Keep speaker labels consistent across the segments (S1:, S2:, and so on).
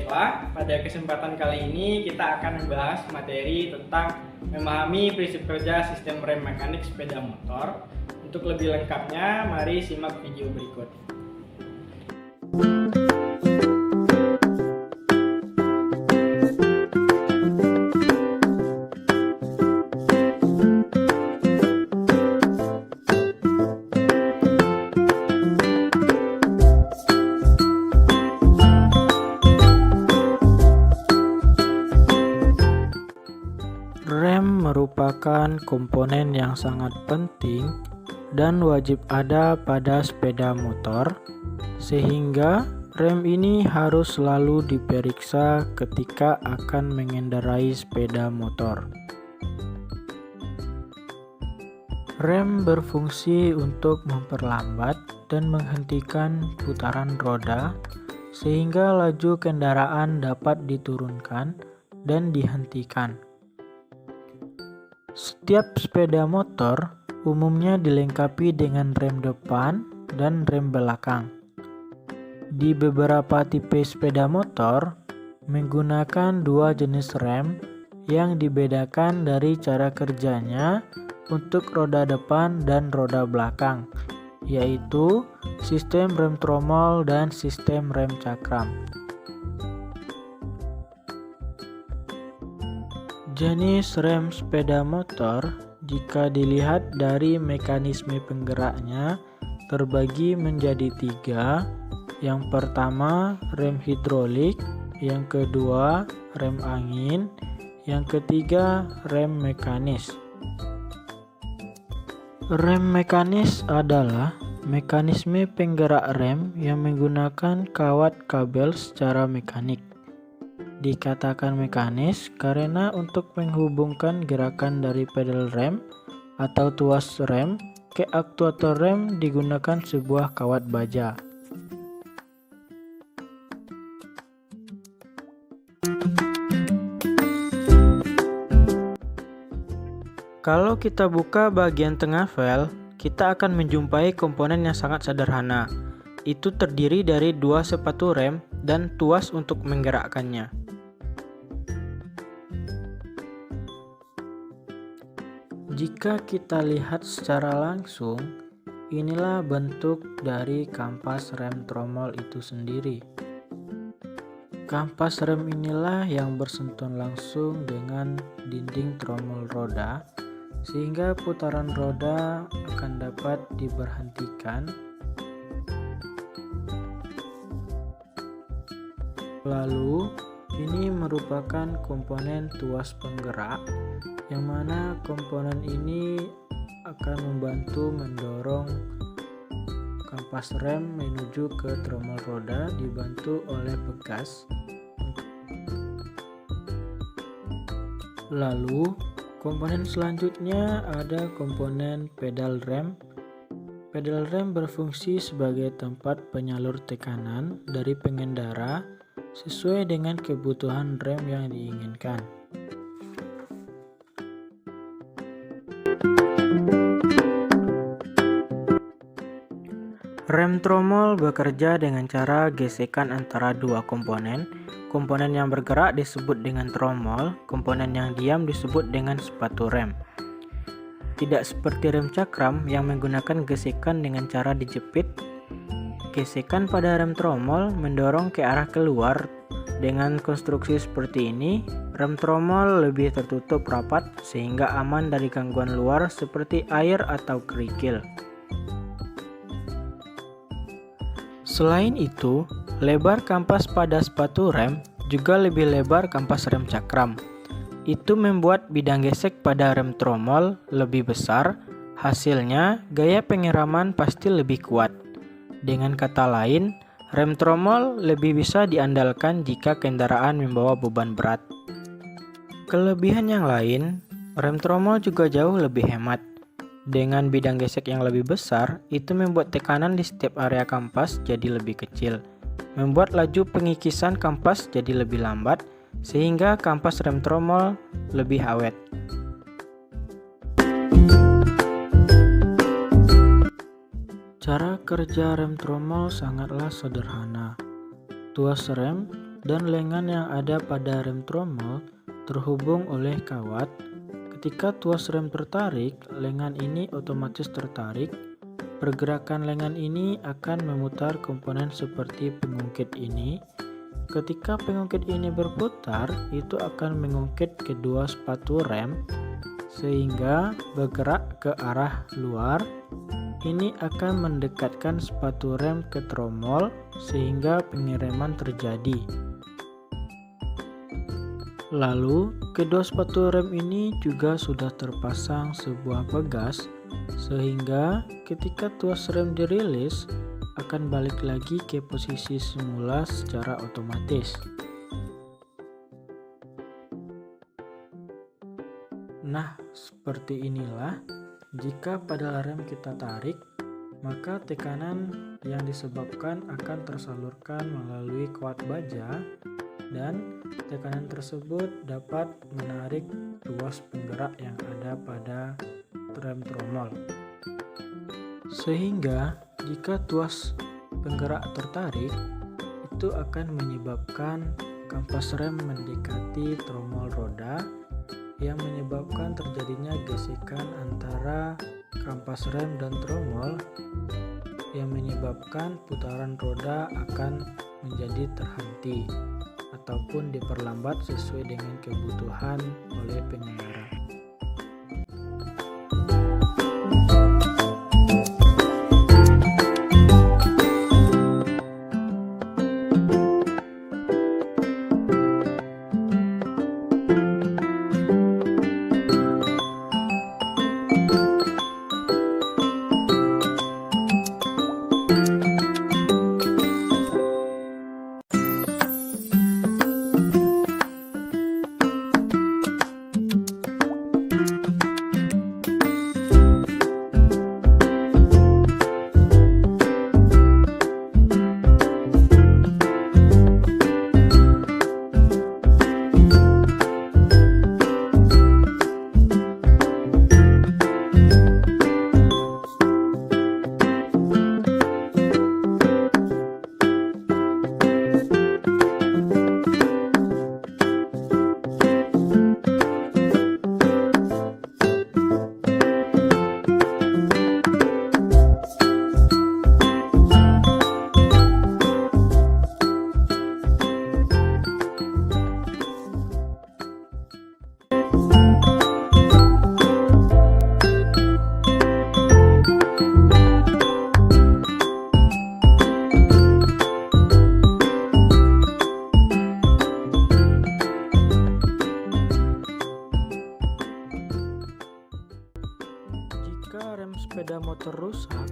S1: mahasiswa. Pada kesempatan kali ini kita akan membahas materi tentang memahami prinsip kerja sistem rem mekanik sepeda motor. Untuk lebih lengkapnya, mari simak video berikut.
S2: Rem merupakan komponen yang sangat penting dan wajib ada pada sepeda motor, sehingga rem ini harus selalu diperiksa ketika akan mengendarai sepeda motor. Rem berfungsi untuk memperlambat dan menghentikan putaran roda, sehingga laju kendaraan dapat diturunkan dan dihentikan. Setiap sepeda motor umumnya dilengkapi dengan rem depan dan rem belakang. Di beberapa tipe sepeda motor menggunakan dua jenis rem yang dibedakan dari cara kerjanya untuk roda depan dan roda belakang, yaitu sistem rem tromol dan sistem rem cakram. Jenis rem sepeda motor jika dilihat dari mekanisme penggeraknya terbagi menjadi tiga. Yang pertama rem hidrolik, yang kedua rem angin, yang ketiga rem mekanis. Rem mekanis adalah mekanisme penggerak rem yang menggunakan kawat kabel secara mekanik. Dikatakan mekanis karena untuk menghubungkan gerakan dari pedal rem atau tuas rem ke aktuator rem digunakan sebuah kawat baja. Kalau kita buka bagian tengah vel, kita akan menjumpai komponen yang sangat sederhana. Itu terdiri dari dua sepatu rem dan tuas untuk menggerakkannya. Jika kita lihat secara langsung, inilah bentuk dari kampas rem tromol itu sendiri. Kampas rem inilah yang bersentuhan langsung dengan dinding tromol roda, sehingga putaran roda akan dapat diberhentikan. Lalu, ini merupakan komponen tuas penggerak, yang mana komponen ini akan membantu mendorong kampas rem menuju ke tromol roda dibantu oleh pegas. Lalu, komponen selanjutnya ada komponen pedal rem. Pedal rem berfungsi sebagai tempat penyalur tekanan dari pengendara sesuai dengan kebutuhan rem yang diinginkan. Rem tromol bekerja dengan cara gesekan antara dua komponen. Komponen yang bergerak disebut dengan tromol, komponen yang diam disebut dengan sepatu rem. Tidak seperti rem cakram yang menggunakan gesekan dengan cara dijepit. Gesekan pada rem tromol mendorong ke arah keluar. Dengan konstruksi seperti ini, rem tromol lebih tertutup rapat sehingga aman dari gangguan luar seperti air atau kerikil. Selain itu, lebar kampas pada sepatu rem juga lebih lebar kampas rem cakram. Itu membuat bidang gesek pada rem tromol lebih besar, hasilnya gaya pengeraman pasti lebih kuat. Dengan kata lain, rem tromol lebih bisa diandalkan jika kendaraan membawa beban berat. Kelebihan yang lain, rem tromol juga jauh lebih hemat. Dengan bidang gesek yang lebih besar, itu membuat tekanan di setiap area kampas jadi lebih kecil, membuat laju pengikisan kampas jadi lebih lambat, sehingga kampas rem tromol lebih awet. Cara kerja rem tromol sangatlah sederhana. Tuas rem dan lengan yang ada pada rem tromol terhubung oleh kawat. Ketika tuas rem tertarik, lengan ini otomatis tertarik. Pergerakan lengan ini akan memutar komponen seperti pengungkit ini. Ketika pengungkit ini berputar, itu akan mengungkit kedua sepatu rem sehingga bergerak ke arah luar. Ini akan mendekatkan sepatu rem ke tromol sehingga pengereman terjadi. Lalu, kedua sepatu rem ini juga sudah terpasang sebuah pegas sehingga ketika tuas rem dirilis akan balik lagi ke posisi semula secara otomatis. Nah, seperti inilah jika pedal rem kita tarik, maka tekanan yang disebabkan akan tersalurkan melalui kawat baja dan tekanan tersebut dapat menarik tuas penggerak yang ada pada rem tromol. Sehingga jika tuas penggerak tertarik, itu akan menyebabkan kampas rem mendekati tromol roda yang menyebabkan terjadinya gesekan antara kampas rem dan tromol yang menyebabkan putaran roda akan menjadi terhenti ataupun diperlambat sesuai dengan kebutuhan oleh pengendara. Jika rem sepeda motor rusak,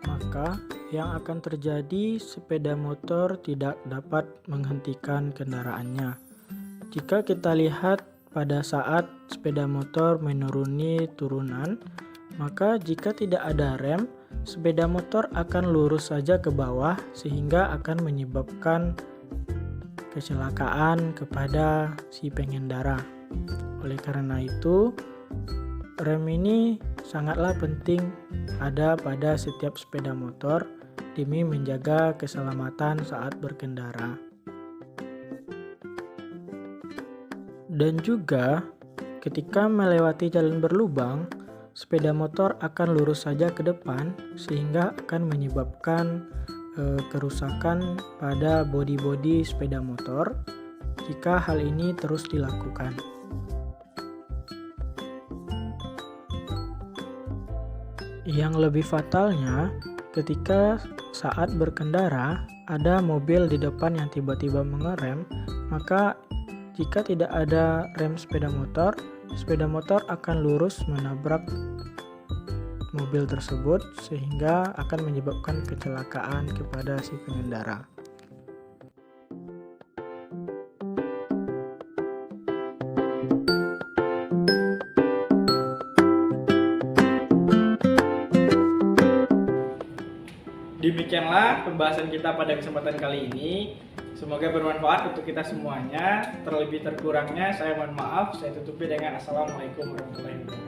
S2: maka yang akan terjadi sepeda motor tidak dapat menghentikan kendaraannya. Jika kita lihat pada saat sepeda motor menuruni turunan, maka jika tidak ada rem, sepeda motor akan lurus saja ke bawah sehingga akan menyebabkan kecelakaan kepada si pengendara. Oleh karena itu, rem ini sangatlah penting ada pada setiap sepeda motor demi menjaga keselamatan saat berkendara. Dan juga ketika melewati jalan berlubang, sepeda motor akan lurus saja ke depan sehingga akan menyebabkan kerusakan pada bodi-bodi sepeda motor jika hal ini terus dilakukan. Yang lebih fatalnya, ketika saat berkendara ada mobil di depan yang tiba-tiba mengerem, maka jika tidak ada rem sepeda motor akan lurus menabrak mobil tersebut sehingga akan menyebabkan kecelakaan kepada si pengendara.
S1: Demikianlah pembahasan kita pada kesempatan kali ini. Semoga bermanfaat untuk kita semuanya. Terlebih terkurangnya saya mohon maaf. Saya tutupi dengan Assalamualaikum warahmatullahi wabarakatuh.